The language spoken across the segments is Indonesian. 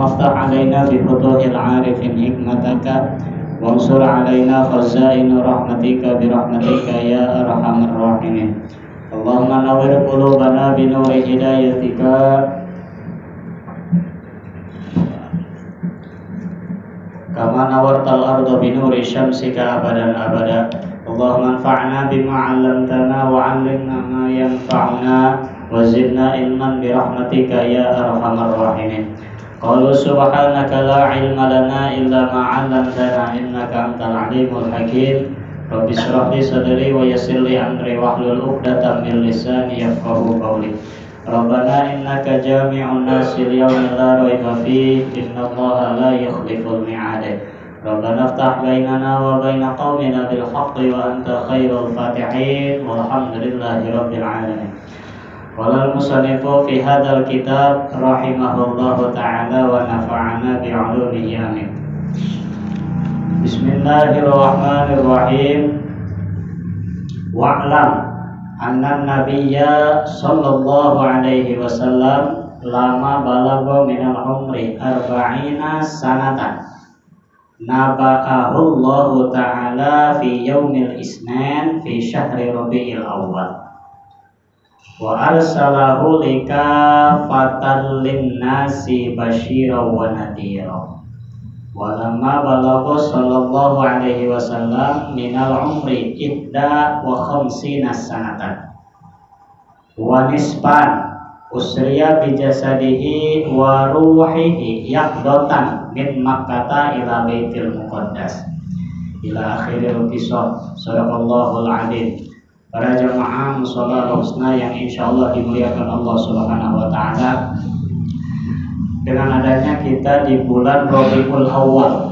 افتح علينا بفتوح العارفين حكمتك وانصر علينا خزائن رحمتك برحمتك يا أرحم الراحمين. اللهم نور قلوبنا بنور هدايتك كما نورت الأرض بنور شمسك أبدا أبدا. اللهم انفعنا بما علمتنا وعلمنا ما ينفعنا وزدنا علما برحمتك يا أرحم الراحمين. قالوا سبحانك لا علم لنا إلا ما علمتنا إنك أنت العليم الحكيم. رب اشرح لي صدري ويسر لي أمري واحلل عقدة من لساني يفقهوا قولي. ربنا إنك جامع الناس اليوم لا ريب فيه إن الله لا يخلف الميعاد. ربنا افتح بيننا وبين قومنا بالحق وأنت خير الفاتحين والحمد لله رب العالمين. قال المصنف في هذا الكتاب رحمه الله تعالى ونفعنا بعلومه آمين. بسم الله الرحمن الرحيم. واعلم أن النبي صلى الله عليه وسلم لما بلغ من العمر 40 سنة نبأه الله تعالى في يوم الاثنين في شهر ربيع الأول وأرسله لكافة للناس بشيرا ونذيرا. ولما بلغ صلى الله عليه وسلم من العمر 51 سنة ونصفا أسري بجسده وروحه يقظة من مكة إلى بيت المقدس إلى آخر القصة. Sadaqallahul Adzim. Para jamaah mushola husna yang insya Allah dimuliakan Allah Subhanahu wa Ta'ala, dengan adanya kita di bulan Rabiul Awal,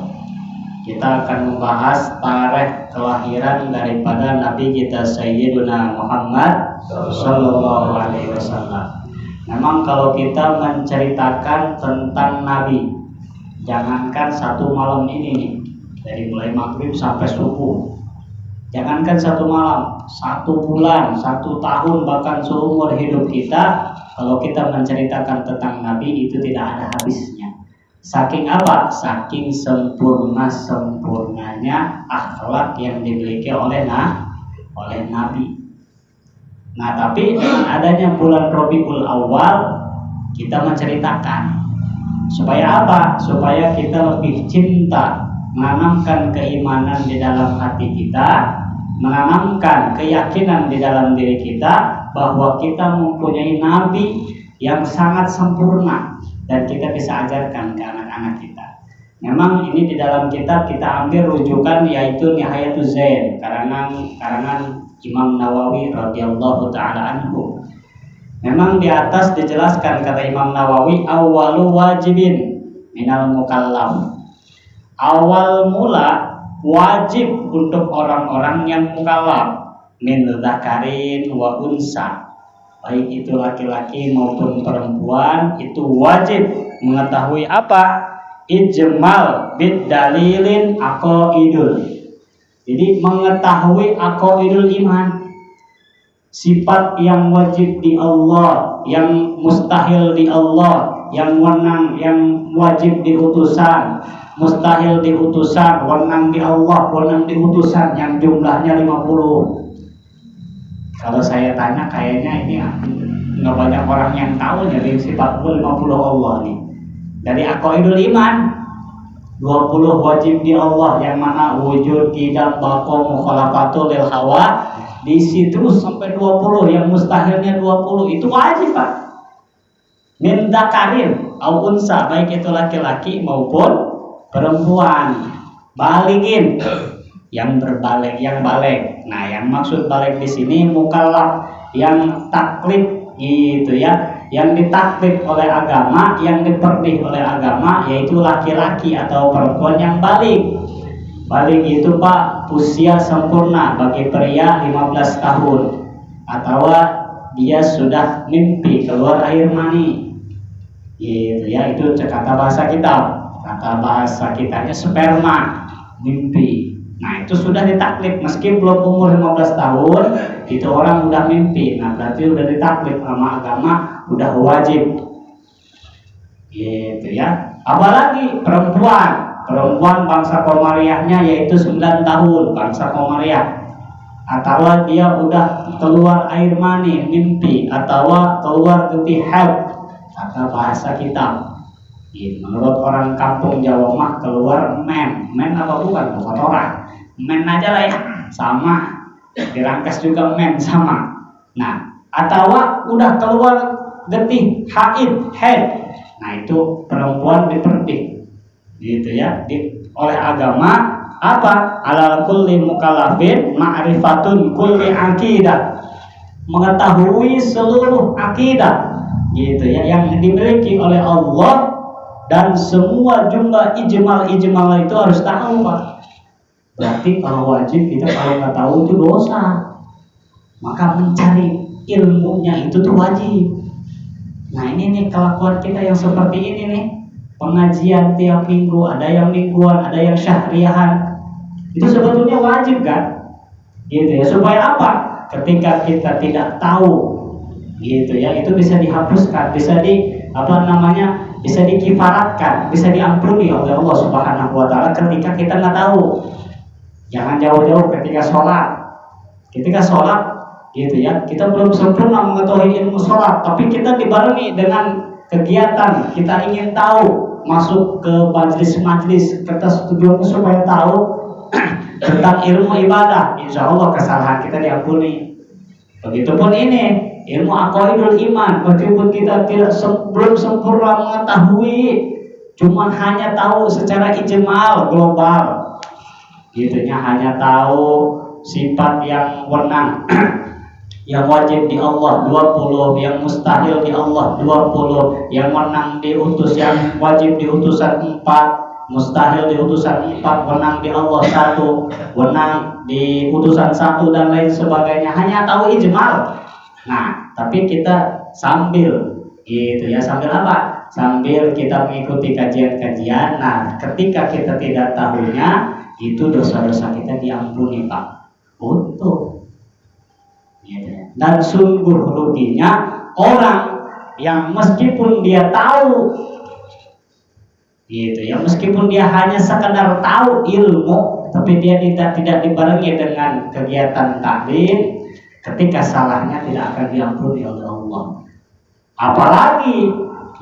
kita akan membahas tarikh kelahiran daripada Nabi kita Sayyiduna Muhammad Sallallahu Alaihi Wasallam. Memang kalau kita menceritakan tentang Nabi, jangankan satu malam ini nih, dari mulai maghrib sampai subuh, jangankan satu malam, satu bulan, satu tahun, bahkan seumur hidup kita, kalau kita menceritakan tentang Nabi itu tidak ada habisnya. Saking apa? Saking sempurnanya akhlak yang dimiliki oleh Nabi. Nah, tapi dengan adanya bulan Rabiul Awal, kita menceritakan supaya apa? Supaya kita lebih cinta, menanamkan keimanan di dalam hati kita, menanamkan keyakinan di dalam diri kita bahwa kita mempunyai Nabi yang sangat sempurna dan kita bisa ajarkan ke anak-anak kita. Memang ini di dalam kitab kita ambil rujukan yaitu Nihayatuz Zain karangan Imam Nawawi radhiyallahu taala anhu. Memang di atas dijelaskan kata Imam Nawawi awwalu wajibin minal mukallaf. Awal mula wajib untuk orang-orang yang mukallaf min dzakarin wa unsa, baik itu laki-laki maupun perempuan, itu wajib mengetahui apa? Ijmal bid dalilin aqaidul. Jadi mengetahui aqaidul iman, sifat yang wajib di Allah, yang mustahil di Allah, yang wenang, yang wajib di utusan, mustahil di utusan, wenang di Allah, wenang di utusan, yang jumlahnya 50. Kalau saya tanya kayaknya ini nggak banyak orang yang tahu dari sifat 50 Allah nih. Dari aqaidul iman 20 wajib di Allah, yang mana wujud, tidak, baqa, mukhalafatul lil hawa, diisi terus sampai 20, yang mustahilnya 20 itu wajib, Pak. Min dzakarin au unsa, baik itu laki-laki maupun perempuan. Baligin, yang berbalik, yang balik. Nah, yang maksud balik di sini mukallaf, yang taklif gitu ya, yang ditaklif oleh agama, yang diperdih oleh agama, yaitu laki-laki atau perempuan yang balik. Balik itu Pak, usia sempurna bagi pria 15 tahun, atau dia sudah mimpi keluar air mani. Gitu ya, itu kata bahasa kita. Kata bahasa kitanya sperma, mimpi. Nah, itu sudah ditaklif, meski belum umur 15 tahun, itu orang udah mimpi. Nah, berarti udah ditaklif sama agama, udah wajib. Gitu ya. Apalagi perempuan bangsa Komariahnya yaitu 9 tahun bangsa Komariah, atau dia udah keluar air mani mimpi, atau keluar getih haid, kata bahasa kita menurut orang kampung Jawa mah keluar men apa bukan kotoran, men aja lah ya, sama dirangkas juga men sama. Nah, atau udah keluar getih haid, nah itu perempuan diperdik gitu ya, oleh agama apa, ala kulli mukallafin ma'rifatun kulli akidah, mengetahui seluruh akidah gitu ya yang dimiliki oleh Allah, dan semua jumlah ijmal itu harus tahu Pak. Berarti kalau wajib kita kalau nggak tahu itu dosa, maka mencari ilmunya itu tuh wajib. Nah ini nih kelakuan kita yang seperti ini nih, pengajian tiap minggu, ada yang mingguan, ada yang syahriahan, itu sebetulnya wajib kan, gitu ya. Supaya apa? Ketika kita tidak tahu, gitu ya, itu bisa dihapuskan, bisa bisa dikifaratkan, bisa diampuni oleh Allah Subhanahu Wa Taala ketika kita nggak tahu. Jangan jauh-jauh ketika sholat, gitu ya, kita belum sempurna mengetahui ilmu sholat, tapi kita dibarengi dengan kegiatan, kita ingin tahu, masuk ke majlis-majlis, kita tujuannya supaya tahu tentang ilmu ibadah, insya Allah kesalahan kita diampuni. Begitupun ini ilmu aqaidul iman, meskipun kita belum sempurna mengetahui, cuman hanya tahu secara ijmal global, gitunya, hanya tahu sifat yang wenang yang wajib di Allah 20, yang mustahil di Allah 20, yang menang di utus, yang wajib di utusan 4, mustahil di utusan 4, menang di Allah 1, menang di utusan 1, dan lain sebagainya, hanya tahu ijmal. Nah, tapi kita sambil gitu ya, sambil apa? Sambil kita mengikuti kajian-kajian. Nah, ketika kita tidak tahunya, itu dosa-dosa kita diampuni Pak, utuh. Dan sungguh ruginya orang yang meskipun dia tahu, gitu ya, meskipun dia hanya sekedar tahu ilmu, tapi dia tidak dibarengi dengan kegiatan taklim, ketika salahnya tidak akan diampuni oleh Allah. Apalagi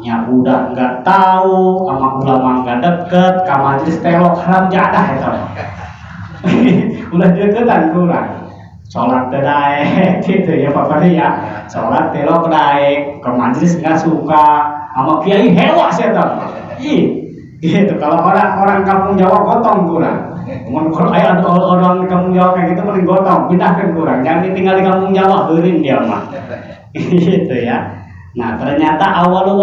yang udah nggak tahu, sama ulama nggak deket, ke majelis telok haram jadah itu, udah deketan kurang. Sholat daek gitu ya Pak Fahri ya, sholat telok daek, ke majelis nggak suka, sama kiai hewa sih tuh. Gitu. Kalau orang kampung Jawa gotong kurang. Kalau ada orang kampung Jawa kayak gitu paling gotong, pindahkan kurang. Jangan ditinggal di kampung Jawa, gerin dia mah. Gitu ya. Nah ternyata awal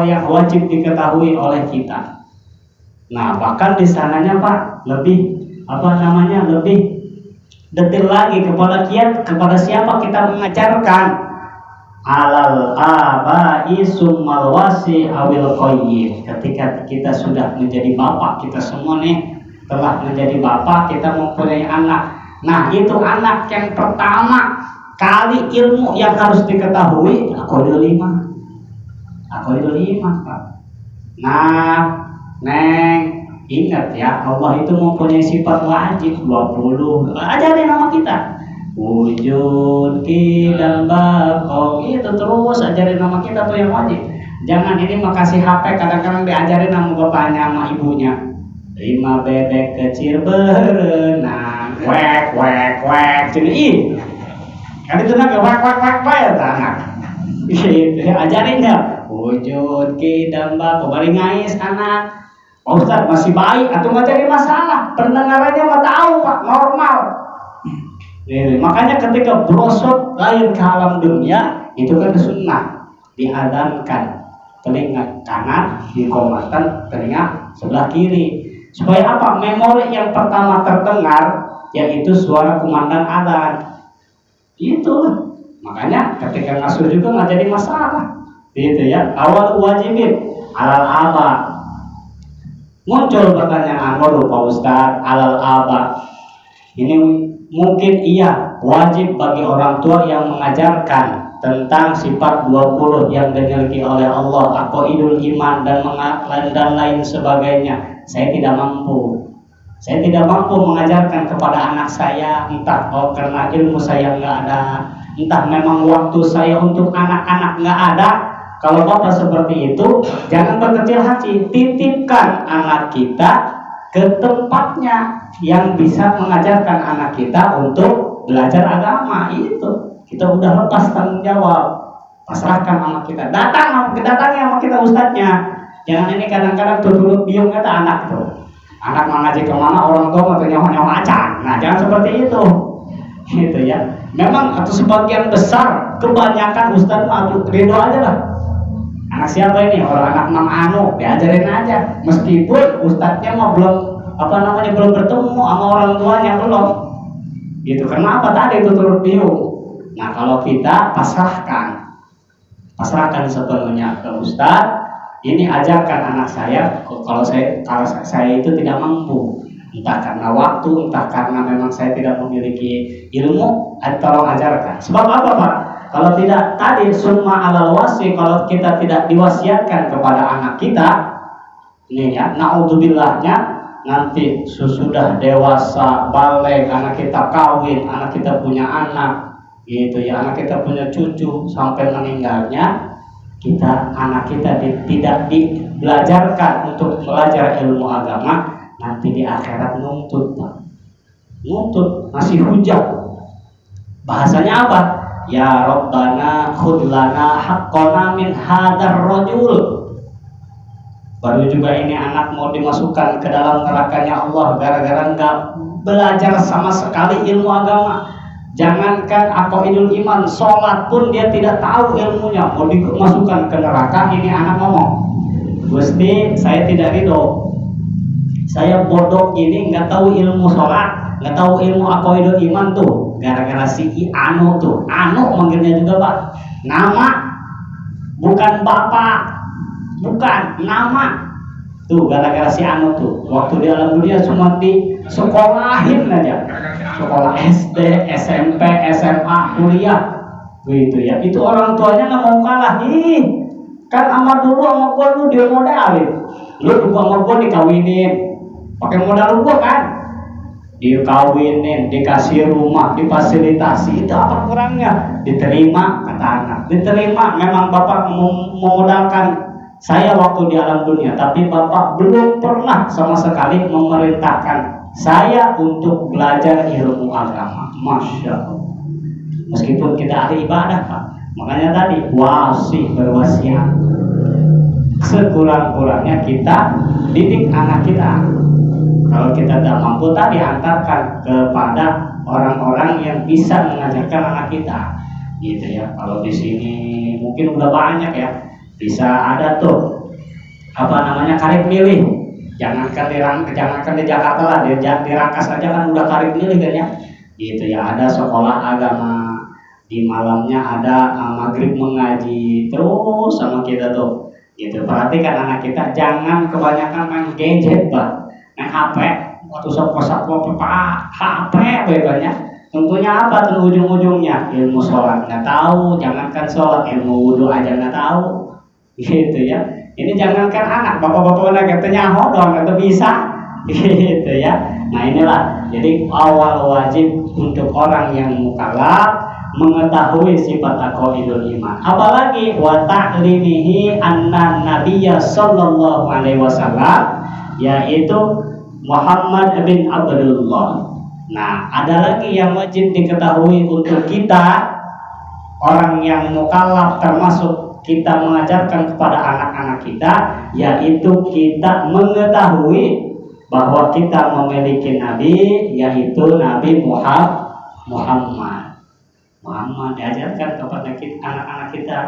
yang wajib diketahui oleh kita. Nah bahkan di sananya Pak lebih lebih detail lagi kepada siapa kita mengajarkan, alal abai summal wasi awil qayyim. Ketika kita sudah menjadi bapak, kita semua nih telah menjadi bapak, kita mempunyai anak. Nah itu anak yang pertama kali ilmu yang harus diketahui aqaidul iman Pak. Nah neng, ingat ya, Allah itu mempunyai sifat wajib 20. Ajarin nama kita. Wujud kidam bakok, itu terus ajarin nama kita tuh yang wajib. Jangan ini makasih HP kadang-kadang diajarin nama bapaknya sama ibunya. 5 bebek kecil berenang, wek jadi kan itu naga wek ya anak. Gitu ajarin ya. Wujud kidam bakok, bari ngais anak. Pak Ustadz masih baik atau nggak jadi masalah, pendengarannya nggak tahu Pak, normal. Makanya ketika brosot lahir ke alam dunia, itu kan sunnah, diadankan telinga kanan, dikomatan telinga sebelah kiri, supaya apa? Memori yang pertama terdengar yaitu suara kumandang adzan. Itu makanya ketika ngasuh juga nggak jadi masalah, gitu ya. Awal wajibin alal aba. Muncul pertanyaan, waduh Pak Ustadz, alal aba ini mungkin iya wajib bagi orang tua yang mengajarkan tentang sifat 20 yang dimiliki oleh Allah, aqaidul iman dan lain sebagainya, saya tidak mampu. Saya tidak mampu mengajarkan kepada anak saya, entah karena ilmu saya nggak ada, entah memang waktu saya untuk anak-anak nggak ada. Kalau Bapak seperti itu, jangan berkecil hati, titipkan anak kita ke tempatnya yang bisa mengajarkan anak kita untuk belajar agama. Itu kita udah lepas tanggung jawab, pasrahkan anak kita. Datangi sama kita ustadznya. Jangan ini kadang-kadang turut biung kata anak tuh. Anak mengaji kemana orang tua atau nyawa acan. Nah jangan seperti itu, gitu ya. Memang atau sebagian besar, kebanyakan ustadz atau ridho aja lah. Anak siapa ini? Orang anak Mang Anu, diajarin aja. Meskipun ustadznya mah belum bertemu sama orang tuanya belum. Gitu. Kenapa tadi itu turut biung? Nah kalau kita pasrahkan sepenuhnya ke ustadz. Ini ajarkan anak saya, kalau saya itu tidak mampu, entah karena waktu, entah karena memang saya tidak memiliki ilmu, tolong ajarkan. Sebab apa Pak? Kalau tidak tadi summa alal wasi, kalau kita tidak diwasiatkan kepada anak kita, ini ya, naudzubillahnya, nanti sesudah dewasa, balik, anak kita kawin, anak kita punya anak, gitu ya, anak kita punya cucu sampai meninggalnya. Anak kita tidak dibelajarkan untuk belajar ilmu agama, nanti di akhirat nuntut, masih hujah. Bahasanya apa? Ya Rabbana khudlana haqqana min hadar rajul. Baru juga ini anak mau dimasukkan ke dalam nerakanya Allah gara-gara nggak belajar sama sekali ilmu agama. Jangankan aqaidul iman, sholat pun dia tidak tahu ilmunya, mau dimasukkan ke neraka. Ini anak ngomong, Gusti saya tidak ridho, saya bodoh ini nggak tahu ilmu sholat, nggak tahu ilmu aqaidul iman tuh, gara-gara si Anu tuh. Anu manggilnya juga Pak, nama bukan bapak, bukan nama tuh, gara-gara si Anu tuh. Waktu di alam dunia cuma di sekolahin aja, sekolah SD, SMP, SMA, kuliah, gitu ya. Itu orang tuanya nggak mau kalah. Kan sama dulu sama gua lu dia modalin, lu juga sama gua dikawinin, pakai modal gua kan, dikawinin, dikasih rumah, difasilitasi, itu apa kurangnya? Diterima kata anak, diterima. Memang bapak memodalkan saya waktu di alam dunia, tapi bapak belum pernah sama sekali memerintahkan saya untuk belajar ilmu agama. Masya Allah. Meskipun kita ahli ibadah Pak, makanya tadi berwasiat. Sekurang-kurangnya kita didik anak kita. Kalau kita tidak mampu tadi, antarkan kepada orang-orang yang bisa mengajarkan anak kita, gitu ya. Kalau di sini mungkin udah banyak ya, bisa ada tuh karib milih. Jangankan di Jakarta lah, di Rangkas aja kan udah karib milih kan ya, gitu ya. Ada sekolah agama, di malamnya ada maghrib mengaji terus sama kita tuh, gitu. Perhatikan anak kita, jangan kebanyakan main gadget Pak, main HP, waktu sapo-sapo HP banyak. Tentunya apa tuh ujung-ujungnya? Ilmu sholat nggak tahu, jangankan sholat, ilmu wudhu aja nggak tahu, gitu ya. Ini jangankan anak, bapak-bapak katanya hodong atau bisa, gitu ya. Nah inilah, jadi awal wajib untuk orang yang mukallaf mengetahui sifat aqaidul iman. Apalagi wa ta'limihi anna nabiyya sallallahu alaihi wasallam, yaitu Muhammad bin Abdullah. Nah ada lagi yang wajib diketahui untuk kita orang yang mukallaf, termasuk kita mengajarkan kepada anak-anak kita, yaitu kita mengetahui bahwa kita memiliki nabi, yaitu Nabi Muhammad. Diajarkan kepada anak-anak kita.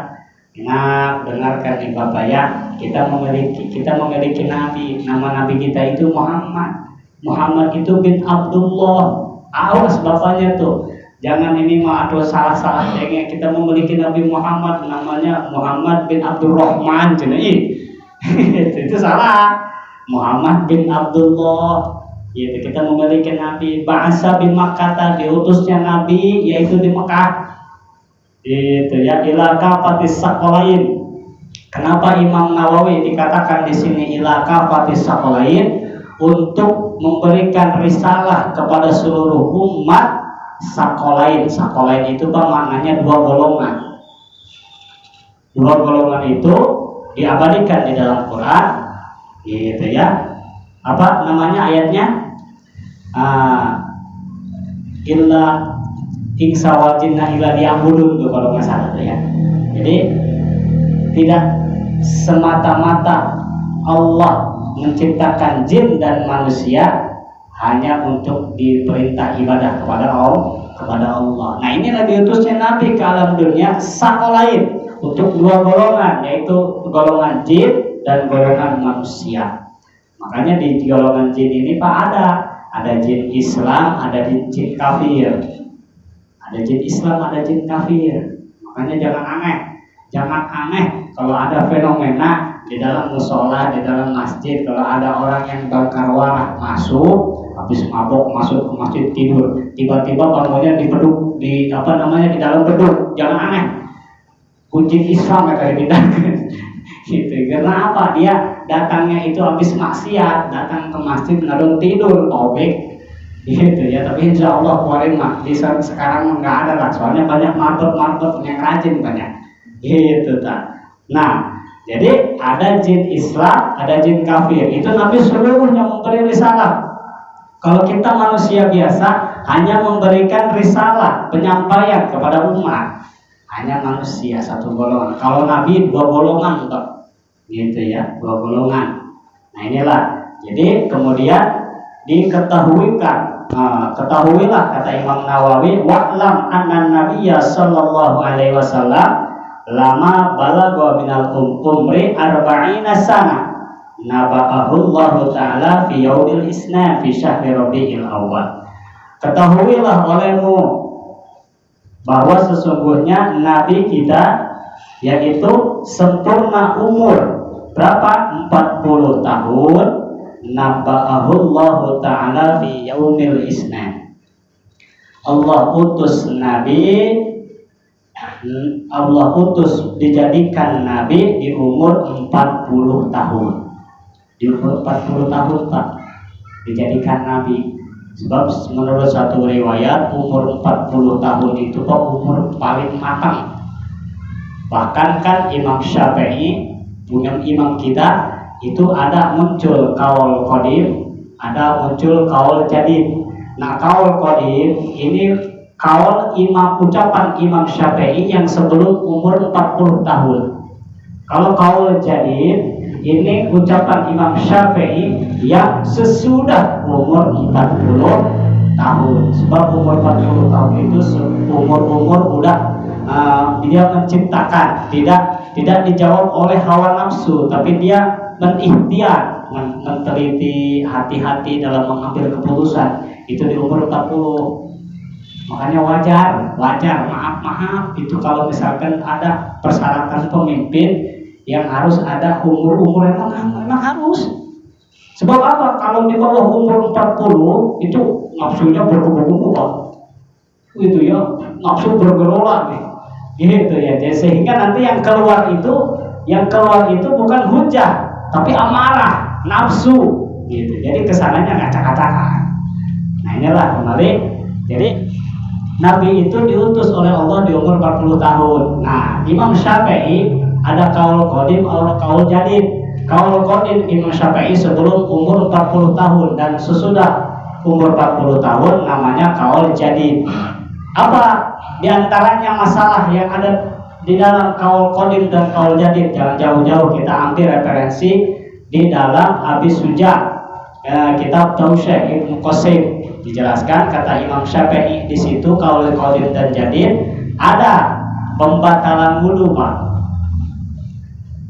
Nah, dengarkan nih Bapak ya, kita memiliki nabi, nama nabi kita itu Muhammad. Muhammad itu bin Abdullah. Awas bapaknya tuh. Jangan ini mah ada salah-salah kayaknya. Kita memiliki Nabi Muhammad namanya Muhammad bin Abdurrahman, itu salah. Muhammad bin Abdullah, yaitu kita memiliki Nabi. Ba'asa bin Makkah, diutusnya Nabi yaitu di Mekah. Itu ya, ila kafatis sakolain. Kenapa Imam Nawawi dikatakan di sini ila kafatis sakolain? Untuk memberikan risalah kepada seluruh umat sakolain. Sakolain itu Pak maknanya dua golongan. Dua golongan itu diabadikan di dalam Quran, gitu ya. Apa namanya ayatnya? Illa insa wa jinna illa liya'budun tuh kalau nggak salah tuh ya. Jadi tidak semata-mata Allah menciptakan jin dan manusia hanya untuk diperintah ibadah kepada Allah. Nah inilah diutusnya Nabi ke alam dunia sakolain untuk dua golongan, yaitu golongan jin dan golongan manusia. Makanya di golongan jin ini Pak ada jin Islam, ada jin kafir. Ada jin Islam, ada jin kafir. Makanya jangan aneh kalau ada fenomena di dalam musola, di dalam masjid, kalau ada orang yang bakar warak masuk, habis mabok masuk ke masjid tidur, tiba-tiba bangunnya di beduk, di dalam beduk, jangan aneh. Kunci Islam akan dipindahkan. Gitu. Karena apa? Dia datangnya itu habis maksiat, datang ke masjid ngadon tidur, obek. Gitu ya. Tapi insya Allah kemarin mah di sekarang nggak ada lah, soalnya banyak marbot yang rajin banyak. Gitu tak. Nah, jadi ada jin Islam, ada jin kafir. Itu Nabi seluruhnya memberi risalah. Kalau kita manusia biasa hanya memberikan risalah, penyampaian kepada umat. Hanya manusia satu golongan. Kalau Nabi dua golongan, Pak. Gitu ya, dua golongan. Nah inilah. Jadi kemudian ketahuilah kata Imam Nawawi, wa'lam anna nabiyya sallallahu alaihi wasallam lama balagha minal umri arba'ina sana naba'ahu Allah Ta'ala fi yaumil isna fi syahri Rabiul Awwal. Ketahuilah olehmu bahwa sesungguhnya Nabi kita yaitu sempurna umur berapa? 40 tahun. Naba'ahu Allah Ta'ala fi yaumil isna. Allah utus Nabi, Allah utus dijadikan Nabi di umur 40 tahun. Di umur 40 tahun Pak dijadikan Nabi. Sebab menurut satu riwayat umur 40 tahun itu Pak umur paling matang. Bahkan kan Imam Syafi'i punya imam kita itu ada muncul kaul qadim, ada muncul kaul jadid. Nah kaul qadim ini kaul ucapan Imam Syafi'i yang sebelum umur 40 tahun. Kalau kaul jadid ini ucapan Imam Syafi'i yang sesudah umur 40 tahun. Sebab umur 40 tahun itu umur udah dia menciptakan, tidak dijawab oleh hawa nafsu, tapi dia berikhtiar, meneliti hati-hati dalam mengambil keputusan. Itu di umur 40. Makanya wajar, maaf itu kalau misalkan ada persyaratan pemimpin yang harus ada umur memang harus. Sebab apa? Kalau di bawah umur 40 itu nafsunya berkubu-kubu Pak. Itu ya, nafsu bergerolak nih. Gitu ya. Jadi, sehingga nanti yang keluar itu bukan hujah, tapi amarah, nafsu. Gitu. Jadi kesananya ngacak-ngacakan. Nah inilah kembali. Jadi Nabi itu diutus oleh Allah di umur 40 tahun. Nah, Imam Syafi'i ada kaul qadim, ada kaul jadid. Kaul qadim Imam Syafi'i sebelum umur 40 tahun dan sesudah umur 40 tahun namanya kaul jadid. Apa di antaranya masalah yang ada di dalam kaul qadim dan kaul jadid? Jangan jauh-jauh, kita ambil referensi di dalam Abi Suja, kitab Tausyih Ibnu Qasim. Dijelaskan kata Imam Syafi'i di situ kaul qadim dan jadid ada pembatalan wudu Pak.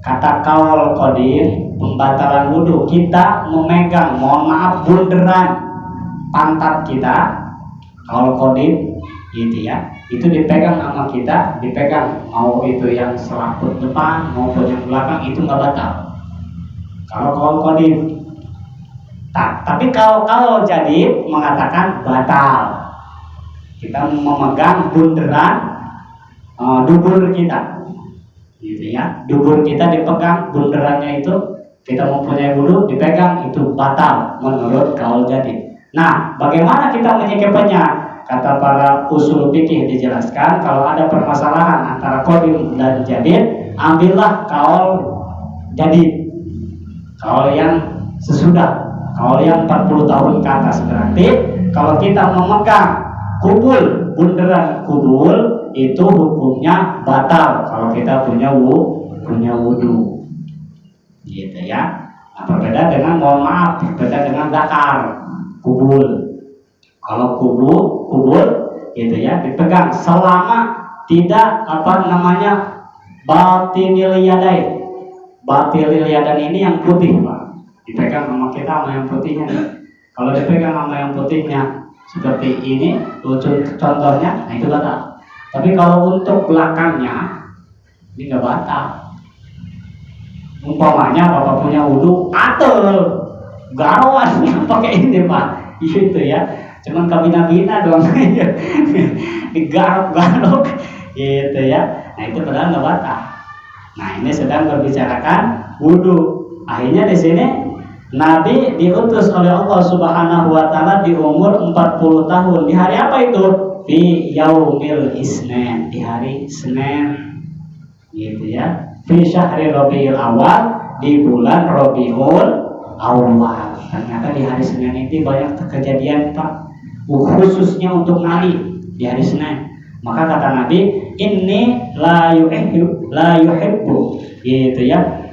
Kata kaul qadim pembatalan wudu, kita memegang, mohon maaf, bunderan pantat kita. Kaul qadim gitu ya, itu dipegang sama kita, dipegang mau itu yang selaput depan maupun yang belakang itu nggak batal. Kalau kaul qadim. Tapi kalau jadid mengatakan batal. Kita memegang bunderan dubur kita, gitu ya. Dubur kita dipegang, bunderannya itu kita mempunyai wudhu dipegang, itu batal menurut kaul jadid. Nah, bagaimana kita menyikapinya? Kata para usul fikih dijelaskan, kalau ada permasalahan antara qadim dan jadid, ambillah kaul jadid, kaul yang sesudah, kaul yang 40 tahun ke atas. Berarti kalau kita memegang kubul, bunderan kubul, itu hukumnya batal kalau kita punya wudhu, gitu ya. Nah, berbeda dengan, mohon maaf, berbeda dengan zakar kubul. Kalau kubul gitu ya, dipegang selama tidak batinil yadain. Batinil yadan ini yang putih, Pak. Dipegang sama kita sama yang putihnya. Kalau dipegang sama yang putihnya seperti ini, contohnya, nah itu batal. Tapi kalau untuk belakangnya ini nggak batal. Umpamanya Bapak punya wudhu, atel garawan pakai ini, Pak, gitu ya. Cuman kabina-bina doang digaruk-garuk gitu ya. Nah itu padahal nggak batal. Nah ini sedang berbicarakan wudhu. Akhirnya di sini Nabi diutus oleh Allah Subhanahu Wa Taala di umur 40 tahun. Di hari apa itu? Fi yaumil isnin, di hari Senin, gitu ya. Fi syahri Rabiul Awal, di bulan Rabiul Awal. Ternyata di hari Senin itu banyak kejadian, Pak, khususnya untuk Nabi di hari Senin. Maka kata Nabi, inni la yuhibbu, gitu ya,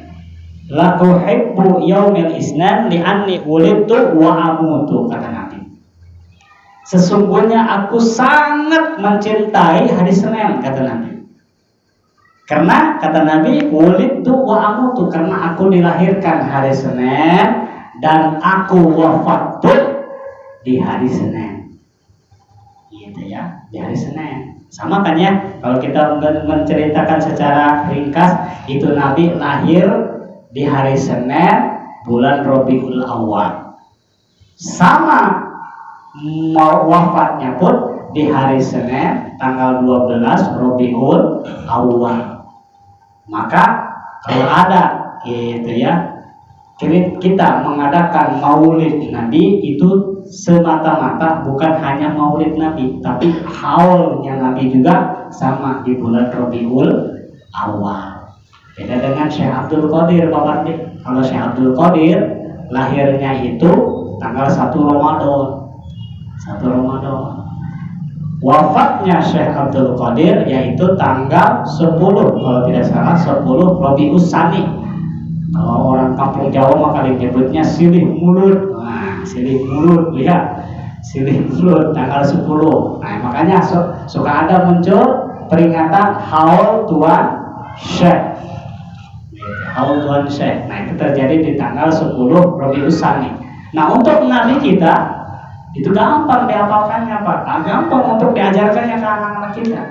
la uhibbu yaumil isnan li'anni wulidtu wa amutu, kata Nabi. Sesungguhnya aku sangat mencintai hari Senin, kata Nabi. Karena kata Nabi, wulidtu wa amutu, karena aku dilahirkan hari Senin dan aku wafat pun di hari Senin, gitu ya, di hari Senin. Sama kan ya, kalau kita menceritakan secara ringkas, itu Nabi lahir di hari Senin bulan Rabiul Awal, sama wafatnya pun di hari Senin tanggal 12 Rabiul Awal. Maka kalau ada gitu ya, kita mengadakan maulid Nabi itu semata-mata bukan hanya maulid Nabi, tapi haulnya Nabi juga sama di bulan Rabiul Awal. Beda dengan Syekh Abdul Qadir, Pak Mardi. Kalau Syekh Abdul Qadir lahirnya itu tanggal 1 Ramadan. 1 Ramadan. Wafatnya Syekh Abdul Qadir yaitu tanggal 10, kalau tidak salah 10 Rabiul Tsani. Kalau orang kampung Jawa maka disebutnya silih mulut. Nah, silih mulut, lihat, silih mulut tanggal 10. Nah, makanya suka ada muncul peringatan haul Tuan Syekh. Haul Tuan Syekh. Nah, itu terjadi di tanggal 10 Rabiul Tsani. Nah, untuk Nabi kita itu gampang dihafalkannya, Pak. Gampang untuk diajarkannya ke anak-anak kita.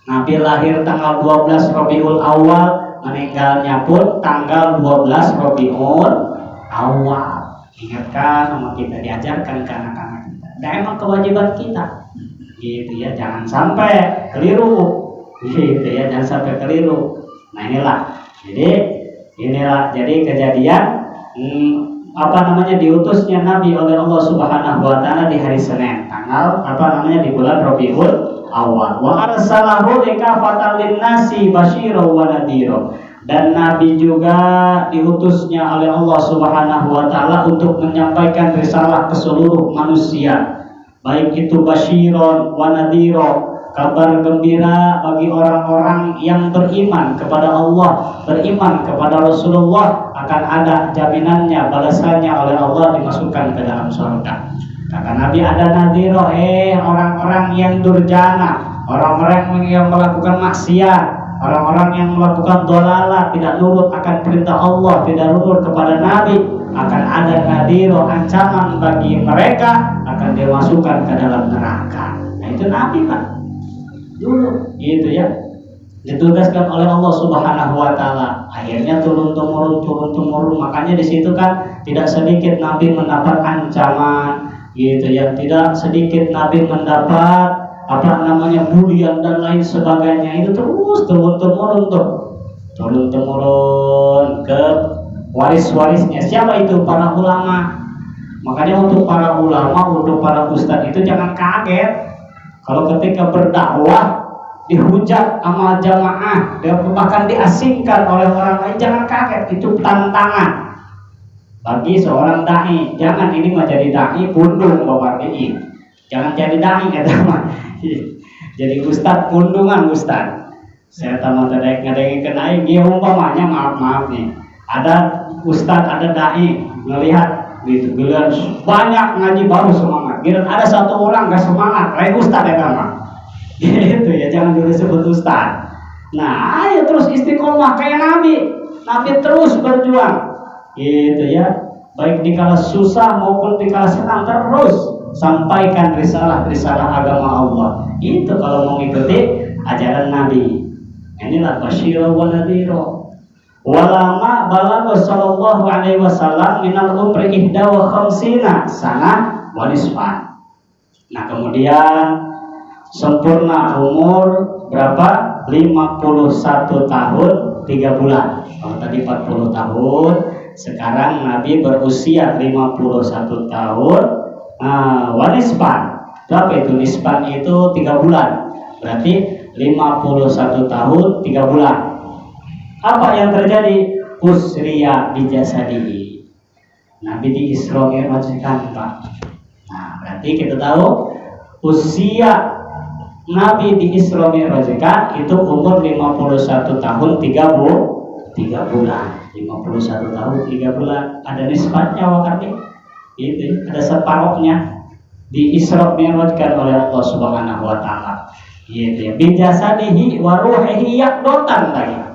Nabi lahir tanggal 12 Rabiul Awal, meninggalnya pun tanggal 12 Rabiul Awal. Ingatkan sama kita, diajarkan ke anak-anak kita. Dan emang kewajiban kita, gitu ya. Jangan sampai keliru, gitu ya. Jangan sampai keliru. Nah inilah. Jadi kejadian diutusnya Nabi oleh Allah Subhanahu Wa Taala di hari Senin, tanggal di bulan Rabiul Awal. Wa arsalahu likafatan linnasi basyira wa nadhira. Dan Nabi juga diutusnya oleh Allah Subhanahu Wa Taala untuk menyampaikan risalah ke seluruh manusia, baik itu basyiron wa nadhira, kabar gembira bagi orang-orang yang beriman kepada Allah, beriman kepada Rasulullah, akan ada jaminannya, balasannya oleh Allah, dimasukkan ke dalam surga. Kata Nabi, ada nadhiro, orang-orang yang durjana, orang-orang yang melakukan maksiat, orang-orang yang melakukan dolalah, tidak nurut akan perintah Allah, tidak nurut kepada Nabi, akan ada nadhiro, ancaman bagi mereka, akan dimasukkan ke dalam neraka. Nah itu Nabi, Pak, dulu gitu ya, ditugaskan oleh Allah Subhanahu Wa Taala. Akhirnya turun temurun. Makanya di situ kan tidak sedikit Nabi mendapat ancaman, gitu ya. Tidak sedikit Nabi mendapat apa namanya bulian dan lain sebagainya, itu terus turun temurun ke waris-warisnya. Siapa itu? Para ulama. Makanya untuk para ulama, untuk para ustadz itu jangan kaget kalau ketika berdakwah dihujat sama jamaah, bahkan diasingkan oleh orang lain. Jangan kaget, itu tantangan bagi seorang dai. Jangan ini mah jadi dai pundung bapak ini. Jangan jadi dai kata mah. Jadi ustad pundungan ustad. Saya tahu tadi ngadengin aing dia umpamanya maaf nih. Ada ustad, ada dai ngelihat gitu, giliran banyak ngaji baru semangat. Giliran ada satu orang gak semangat, lain ustad ya kan mah. Gitu ya, jangan disebut ustad. Nah, ayo terus istiqomah kayak Nabi. Nabi terus berjuang. Gitu ya, baik dikala susah maupun dikala senang, terus sampaikan risalah agama Allah. Itu kalau mau mengikuti ajaran Nabi. Inilah basyirah wa nadhira. Walama balagha sallallahu alaihi wasallam minal umri ihda wa khamsina sanah wa nisfan. Nah, kemudian sempurna umur berapa? 51 tahun 3 bulan. Kalau tadi 40 tahun, sekarang Nabi berusia 51 tahun. Wanispan. Berapa itu? Nispan itu 3 bulan. Berarti 51 tahun 3 bulan. Apa yang terjadi? Usriya bijasadihi. Nabi di Isra Mi'rajkan, Pak. Nah, berarti kita tahu usia Nabi di Isra Mi'rajkan itu umur 51 tahun 3 bulan. 51 tahun 3 bulan. Ada nisbatnya wakati itu, ada separohnya di Isra Mi'rajkan oleh Allah Subhanahu wa taala. Gitu ya. Bijasadihi wa ruhihi yaqdotan lagi.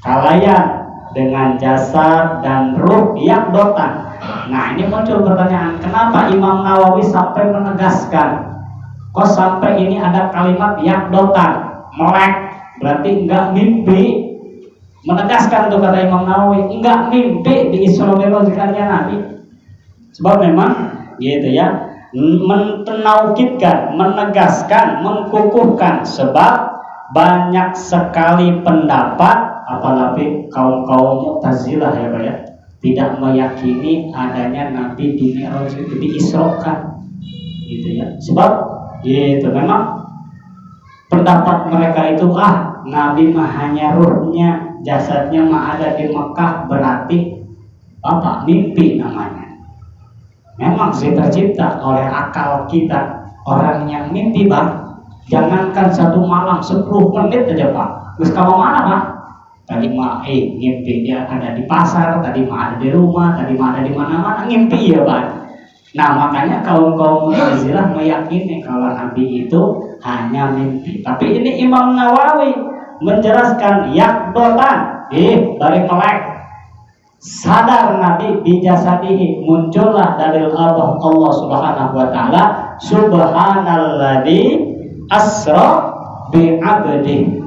Kalayan dengan jasad dan ruh yaqdotan. Nah, ini muncul pertanyaan, kenapa Imam Nawawi sampai menegaskan? Kok sampai ini ada kalimat yaqdotan, melek, berarti enggak mimpi. Menegaskan tuh kata Imam Nawawi, enggak mimpi di Isra Mi'rajnya Nabi. Sebab memang gitu ya, menaukidkan, menegaskan, mengkukuhkan. Sebab banyak sekali pendapat, apalagi kaum Mu'tazilah ya Pak ya, tidak meyakini adanya Nabi di Mi'raj, diisrokan gitu ya. Sebab gitu memang pendapat mereka itu, Nabi mah hanya ruhnya, jasadnya mah ada di Mekah, berarti apa? Mimpi namanya. Memang sih tercipta oleh akal kita. Orang yang mimpi Bang, jangankan 1 malam, 10 menit aja Pak, terus kalau mana Pak? Tadi mah ngimpi dia ada di pasar, tadi mah ada di rumah, tadi mah ada di mana-mana, ngimpi ya Pak. Nah, makanya kaum Mu'tazilah meyakini kalau Nabi itu hanya mimpi. Tapi ini Imam Nawawi menjelaskan yaqdotan, dari melek. Sadar Nabi bijasadihi, muncullah dalil Allah Subhanahu wa taala, subhanalladzi asra bi 'abdihi.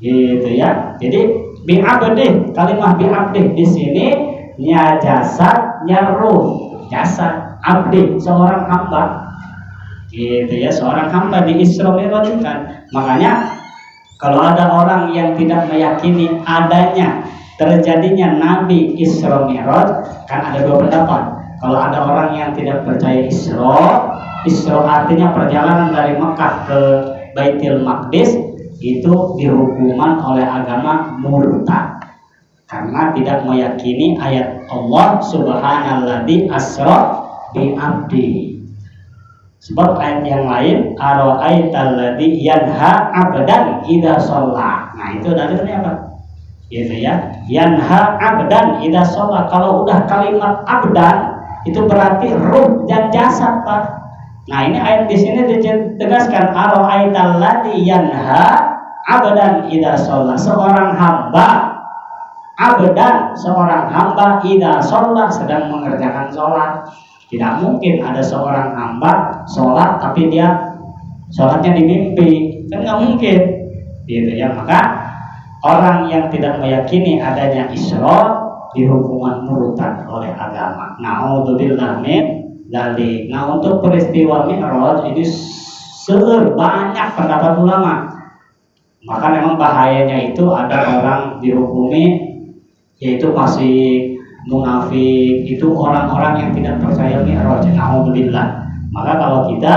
Gitu ya. Jadi bi 'abdihi, kalimat bi 'abdihi di sini nya jasad, nya ruh. Jasad, abdi, seorang hamba. Gitu ya, seorang hamba di Isra Mi'rajkan. Makanya kalau ada orang yang tidak meyakini adanya terjadinya Nabi Isra Mi'raj, kan ada 2 pendapat. Kalau ada orang yang tidak percaya Isra artinya perjalanan dari Mekah ke Baitul Maqdis, itu dihukuman oleh agama murtad karena tidak meyakini ayat Allah subhanalladzi asra bi abdi. Sebab ayat yang lain, ara'aitalladzi yanha 'abdan idza shalla. Nah, itu dalilnya apa? Gitu ya. Yanha 'abdan idza shalla. Kalau udah kalimat abdan itu berarti ruh dan jasad, Pak. Nah, ini ayat di sini ditegaskan ara'aitalladzi yanha 'abdan idza shalla. Seorang hamba abdan, seorang hamba idza shalla, sedang mengerjakan sholat. Tidak mungkin ada seorang hamba sholat tapi dia sholatnya di mimpi, kan nggak mungkin gitu ya. Maka orang yang tidak meyakini adanya Isra dihukuman murtad oleh agama. Na'udzubillah min dzalik. Nah, untuk peristiwa Mi'raj ini banyak pendapat ulama. Maka memang bahayanya itu ada orang dihukumi yaitu fasik, munafik, itu orang-orang yang tidak percaya mi'raj. Alhamdulillah. Maka kalau kita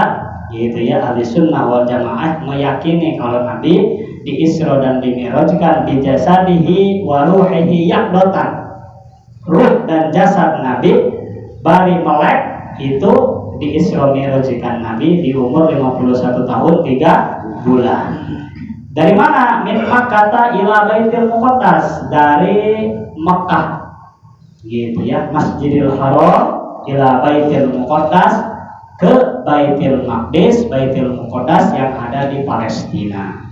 yaitu ya ahli sunnah wal jamaah meyakini kalau Nabi di Isra dan di Mi'rajkan bi jasadihi wa ruhihi yaqdatan. Ruh dan jasad Nabi bari melek itu di Isra Mi'rajkan Nabi di umur 51 tahun 3 bulan. Dari mana? Min Makkah ila Baitul Muqaddas, dari Mekah gitu ya, Masjidil Haram ila Baitul Muqaddas, ke Baitul Maqdis, Baitul Muqaddas yang ada di Palestina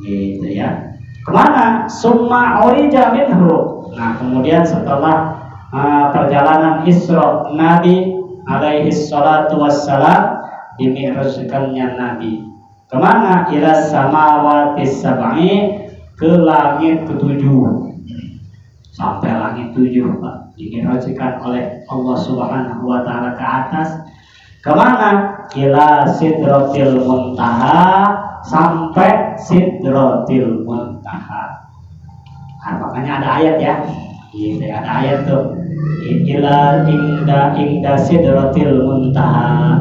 gitu ya. Kemana? Summa urija minhu. Nah kemudian setelah perjalanan Isra Nabi alaihi salatu wassalam, dimi'rajkannya Nabi kemana? Ila samawatis sab'i, ke langit ketujuh, sampai langit 7 Pak, dimi'rajkan oleh Allah Subhanahu wa taala ke atas. Kemana? Ila sidratil muntaha, sampai sidratil muntaha. Nah, makanya ada ayat ya, gitu, ada ayat tuh, ila inda sidratil muntaha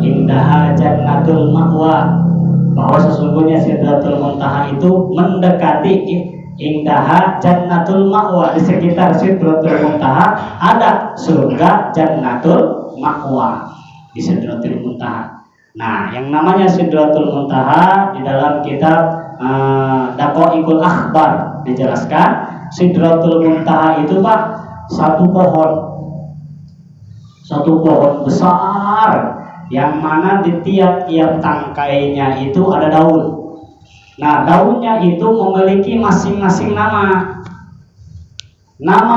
indaha jannatul ma'wa, bahwa sesungguhnya sidratul muntaha itu mendekati indaha jannatul ma'wa, di sekitar sidratul muntaha ada surga jannatul ma'wa di sidratul muntaha. Nah yang namanya sidratul muntaha di dalam kitab Daqaiqul Akhbar dijelaskan, sidratul muntaha itu Pak satu pohon besar yang mana di tiap-tiap tangkainya itu ada daun. Nah daunnya itu memiliki masing-masing nama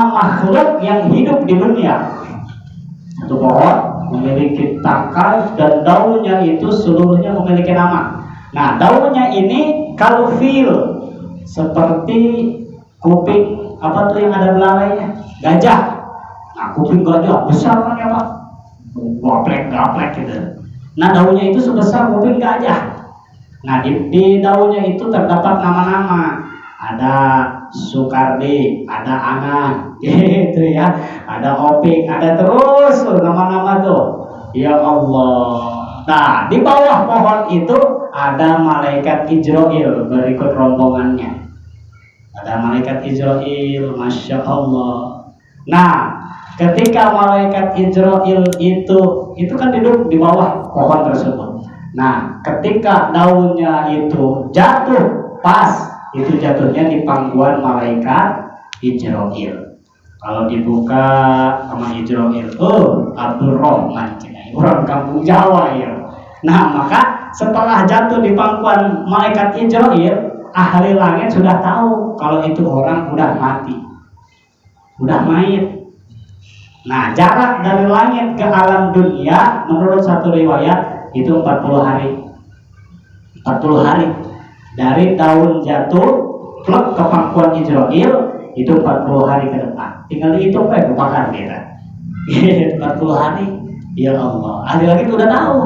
makhluk yang hidup di dunia. Satu pohon memiliki tangkai dan daunnya itu seluruhnya memiliki nama. Nah daunnya ini kalau fil seperti kuping apa tuh yang ada belalainya, gajah. Nah kuping gajah besar kan ya Pak, gaplek gitu. Nah daunnya itu sebesar kuping gajah. Nah di daunnya itu terdapat nama-nama, ada Sukardi, ada Ana, gitu ya, ada Opik, ada terus nama-nama tuh. Ya Allah. Nah di bawah pohon itu ada malaikat Israil berikut rombongannya. Ada malaikat Israil, masya Allah. Nah ketika malaikat Israil itu kan duduk di bawah pohon tersebut. Nah ketika daunnya itu jatuh pas, itu jatuhnya di pangkuan malaikat Israil. Kalau dibuka sama Israil, Abdul Rahman, orang kampung Jawa ya. Nah maka setelah jatuh di pangkuan malaikat Israil, ahli langit sudah tahu kalau itu orang udah mati, udah mayit. Nah jarak dari langit ke alam dunia menurut satu riwayat itu 40 hari. 40 hari dari daun jatuh plek ke pangkuan Israil itu 40 hari ke depan. Tinggal dihitung bukan kita. 40 hari. Ya Allah, ahli langit udah tahu.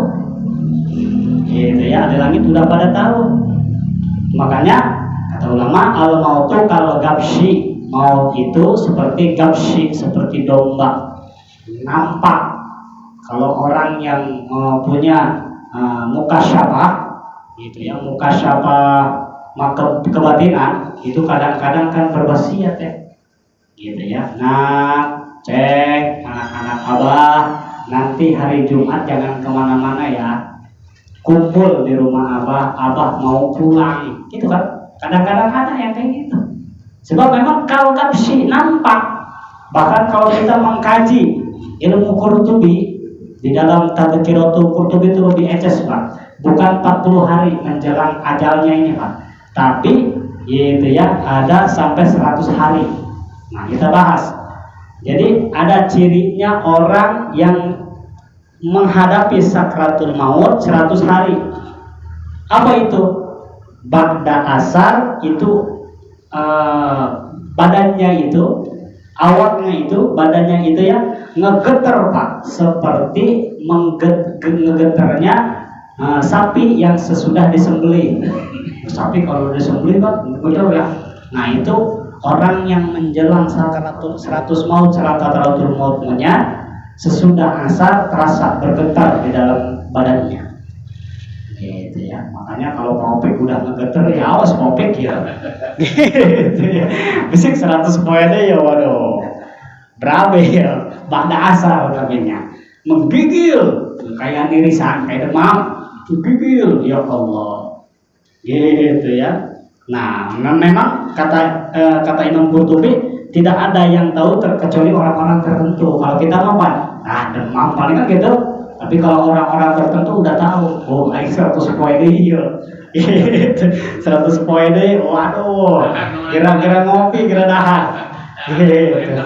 Gitu ya, ahli langit udah pada tahu. Makanya kata ulama al-mautu kalau gabshi, maut itu seperti gabshi, seperti domba. Nampak. Kalau orang yang punya mukasyafah gitu ya, mukasyafah kebatinan itu kadang-kadang kan berwasiat ya. Gitu ya. Nah, cek anak-anak Abah, nanti hari Jumat jangan kemana-mana ya. Kumpul di rumah Abah mau pulang. Gitu kan. Kadang-kadang ada yang kayak gitu. Sebab memang kalau kapsi nampak. Bahkan kalau kita mengkaji ilmu Qurtubi di dalam Tadhkiratul Qurtubi itu lebih eces Pak. Bukan 40 hari menjelang ajalnya ini Pak, tapi itu ya ada sampai 100 hari. Nah kita bahas. Jadi ada cirinya orang yang menghadapi sakratul maut 100 hari. Apa itu? Ba'da asar itu badannya itu, awaknya itu, badannya itu ya ngegeter Pak, seperti ngegeternya sapi yang sesudah disembelih. Sapi kalau disembelih kan betul ya. Nah itu orang yang menjelang sakaratul 100 maut, sakaratul mautnya sesudah asar terasa bergetar di dalam badannya. Gitu ya. Makanya kalau kopik udah ngegeter ya awas kopik ya. Gitu ya. Bisik 100 poin ya waduh. Berabe ya. Bada asar namanya. Menggigil kayak irisan, kayak demam. Menggigil ya Allah. Gitu ya. Nah, memang kata Imam Qurtubi tidak ada yang tahu kecuali orang-orang tertentu. Kalau kita mah demam paling kan gitu. Tapi kalau orang-orang tertentu udah tahu, oh, aing 100 poin iya. Gitu. 100 poin waduh. Kira-kira ngopi, kira dahar. Gitu.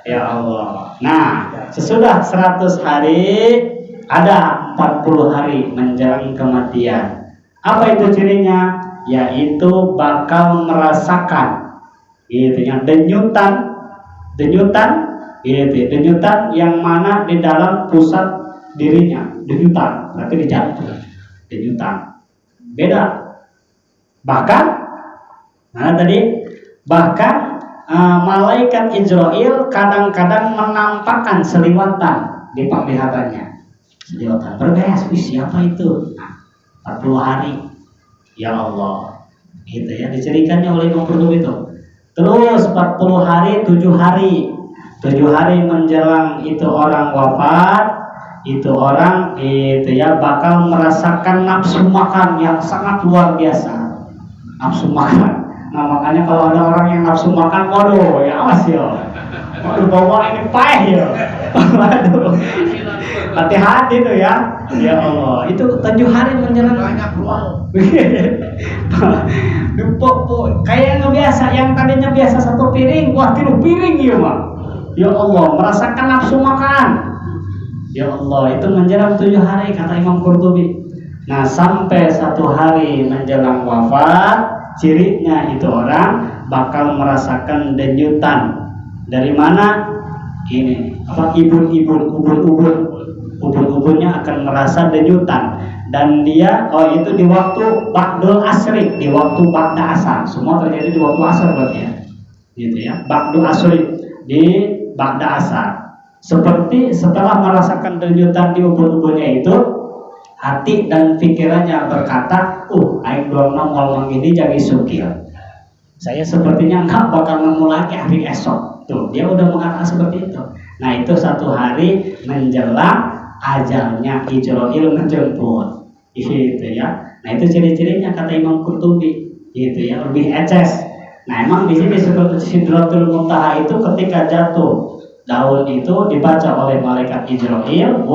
Ya Allah. Nah, sesudah 100 hari ada 40 hari menjelang kematian. Apa itu cirinya? Yaitu bakal merasakan gitu ya, denyutan gitu, denyutan yang mana di dalam pusat dirinya, denyutan berarti di jantung, denyutan beda. Bahkan malaikat Israel kadang-kadang menampakkan seliwatan di penglihatannya, seliwatan berberes. Siapa itu? Nah, 40 hari ya Allah gitu ya, dicirikannya oleh Imam Qurtubi itu. Terus 40 hari 7 hari menjelang itu orang wafat, itu orang itu ya bakal merasakan nafsu makan yang sangat luar biasa. Nafsu makan. Nah makanya kalau ada orang yang nafsu makan, waduh ya awas ya. Waduh bawa ini pahit ya. Waduh. Hati-hati tuh ya. Ya Allah, itu 7 hari menjelang banyak uang. Kayak yang biasa, yang tadinya biasa 1 piring, wah 3 piring ya Pak. Ya Allah, merasakan nafsu makan. Ya Allah, itu menjelang 7 hari kata Imam Qurtubi. Nah, sampai 1 hari menjelang wafat, cirinya itu orang bakal merasakan denyutan. Dari mana? Ini apa? Ubun-ubunnya akan merasa denyutan. Dan dia, itu di waktu ba'dul asri, di waktu ba'da asar. Semua terjadi di waktu asar berarti ya. Gitu ya. Ba'dul asri di ba'da asar. Seperti setelah merasakan denyutan di ubun-ubunnya itu, hati dan pikirannya berkata, aing doang ngomong ini jadi sukil. Saya sepertinya enggak bakal nemu lagi hari esok. Tuh, dia udah mengatakan seperti itu. Nah, itu 1 hari menjelang ajalnya Israil menjemput. Gitu ya. Nah, itu ciri-cirinya kata Imam Qurtubi. Gitu ya, lebih eces. Nah, emang di sini seperti Sidratul Muntaha itu ketika jatuh daun itu dibaca oleh malaikat Israil,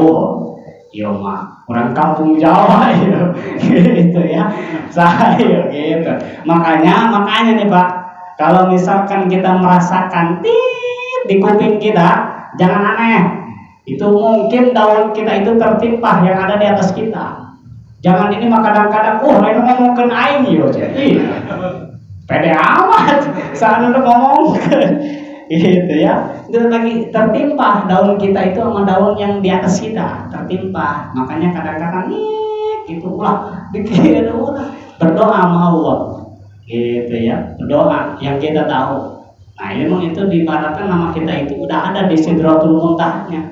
iya mah orang kampung Jawa ya, gitu ya, saya gitu. Makanya nih Pak, kalau misalkan kita merasakan di kuping kita, jangan aneh. Itu mungkin daun kita itu tertimpa yang ada di atas kita. Jangan ini mah kadang-kadang, ini ngomongkan aing yo, pede amat, saat itu ngomongkan. Gitu ya, itu lagi tertimpa daun kita itu sama daun yang di atas kita tertimpa. Makanya kadang-kadang gitu dikira berdoa sama Allah, gitu ya, berdoa yang kita tahu. Nah ini memang itu diibaratkan nama kita itu udah ada di Sidratul Muntahnya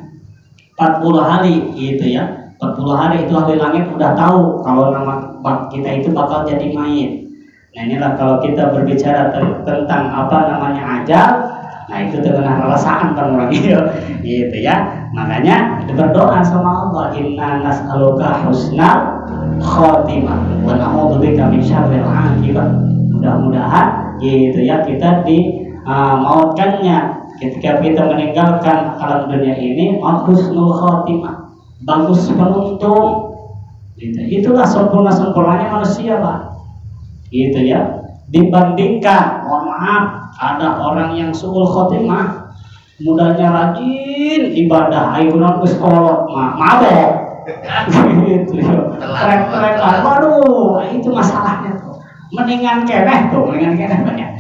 40 hari, gitu ya. 40 hari itu ahli langit udah tahu kalau nama kita itu bakal jadi mayit. Nah inilah kalau kita berbicara tentang apa namanya ajal. Nah itu terkena perasaan kan orang itu, gitu ya. Makanya berdoa sama Allah, Inna nas'aluka husnal khotimah wa na'udzubika min syarril aqibah. Mudah-mudahan gitu ya kita dimautkannya ketika kita meninggalkan alam dunia ini husnul khotimah, bagus penuntung. Gitu. Itulah sempurnanya manusia Pak. Gitu ya. Dibandingkan, mohon maaf, ada orang yang suul khotimah, mudanya rajin ibadah, aikunan uskolot, mabok, gitu ya, trek-trek, waduh, itu masalahnya tuh. Mendingan keneh banyak.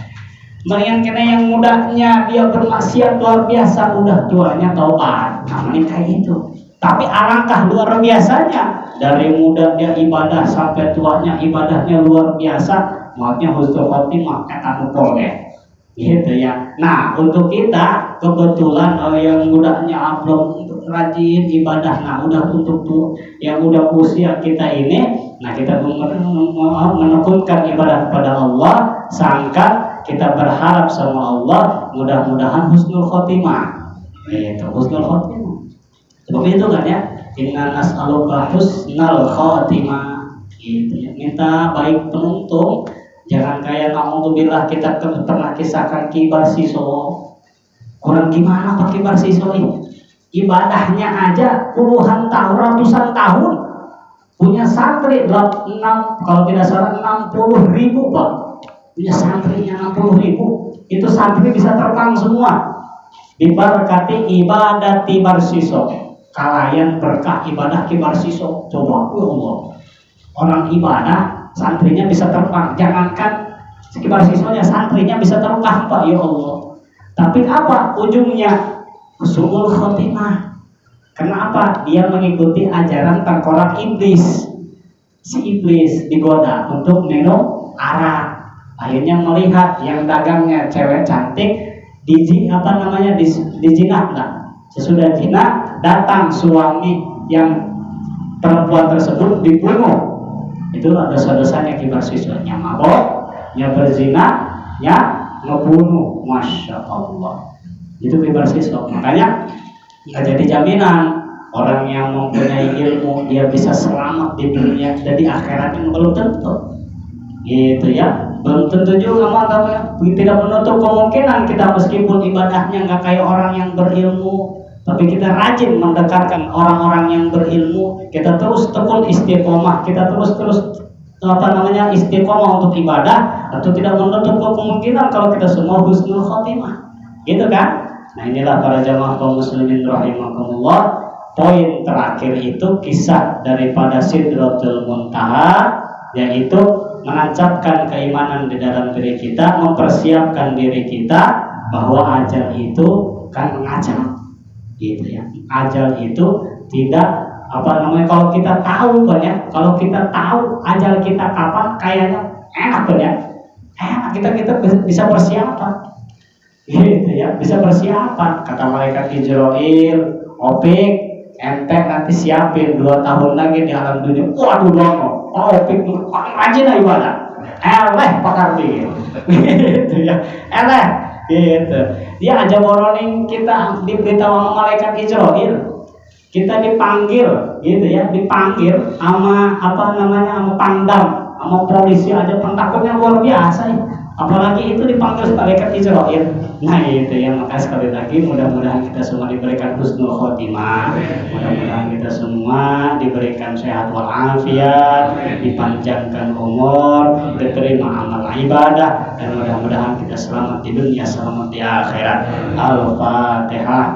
Mendingan keneh yang mudanya dia bermaksiat luar biasa, udah tuanya taubat, namanya kayak itu. Tapi alangkah luar biasanya, dari mudanya ibadah sampai tuanya ibadahnya luar biasa, makanya husnul khotimah eta boleh. Gitu ya. Nah, untuk kita kebetulan yang mudanya belum rajin ibadah, nah udah untuk tuh yang udah usia kita ini, nah kita menekunkan ibadah kepada Allah, sangka kita berharap sama Allah, mudah-mudahan husnul khotimah. Itu husnul khotimah. Seperti itu kan ya. Inna nas'aluka husnal khotimah. Gitu ya. Minta baik penuntung. Jangan kayak naudzubillah kita pernah kisahkan Kibar Siso. Kurang gimana Pak Kibar Siso ini? Ibadahnya aja puluhan tahun, ratusan tahun. Punya santri 6, kalau tidak salah 60.000 Pak. Punya santrinya 60.000. Itu santri bisa terbang semua. Diberkati ibadah Kibar Siso. Kalian berkah ibadah Kibar Siso. Coba Allah. Orang ibadah santrinya bisa terbang, jangankan Kibar Sisonya, santrinya bisa terbang Pak, ya Allah. Tapi apa ujungnya? Husnul khotimah. Kenapa? Dia mengikuti ajaran tengkorak iblis. Si iblis digoda untuk minum arak. Akhirnya melihat yang dagangnya cewek cantik, dijinah enggak? Sesudah zina, datang suami yang perempuan tersebut dibunuh. Itu dosa-dosanya Kibar Sisonya mabok, nya berzina, nya ngebunuh. Masya Allah. Itu Kibar Siso. Makanya nggak jadi jaminan orang yang mempunyai ilmu dia bisa selamat di dunia dan di akhirat, yang belum tentu. Gitu ya. Belum tentu juga maka tidak menutup kemungkinan kita meskipun ibadahnya nggak kayak orang yang berilmu, tapi kita rajin mendekatkan orang-orang yang berilmu, kita terus tekun istiqomah, kita terus istiqomah untuk ibadah, atau tidak menutup kemungkinan kalau kita semua husnul khotimah, gitu kan? Nah inilah para jamaah kaum muslimin rahimakumullah. Poin terakhir itu kisah daripada Sidratul Muntaha, yaitu menancapkan keimanan di dalam diri kita, mempersiapkan diri kita bahwa ajal itu kan mengajal. Gitu ya. Ajal itu tidak kalau kita tahu kan ya, kalau kita tahu ajal kita kapan, kayaknya enak kan ya, enak kita bisa persiapan, gitu ya, bisa persiapan. Kata malaikat Jibril, Opik, ente nanti siapin 2 tahun lagi di alam dunia. Waduh dong, Opik rajin ibadah, Pak Kardi, gitu ya, gitu. Dia aja boroning kita diberitahu sama malaikat Israel, kita dipanggil, gitu ya, dipanggil sama sama Pangdam, sama polisi aja pentakutnya luar biasa ya. Apalagi itu dipanggil malaikat Israel. Nah itu ya, maka sekali lagi mudah-mudahan kita semua diberikan husnul khotimah, mudah-mudahan kita semua diberikan sehat walafiat, dipanjangkan umur, diterima amal ibadah, dan mudah-mudahan kita selamat di dunia, selamat di akhirat. Al-Fatihah.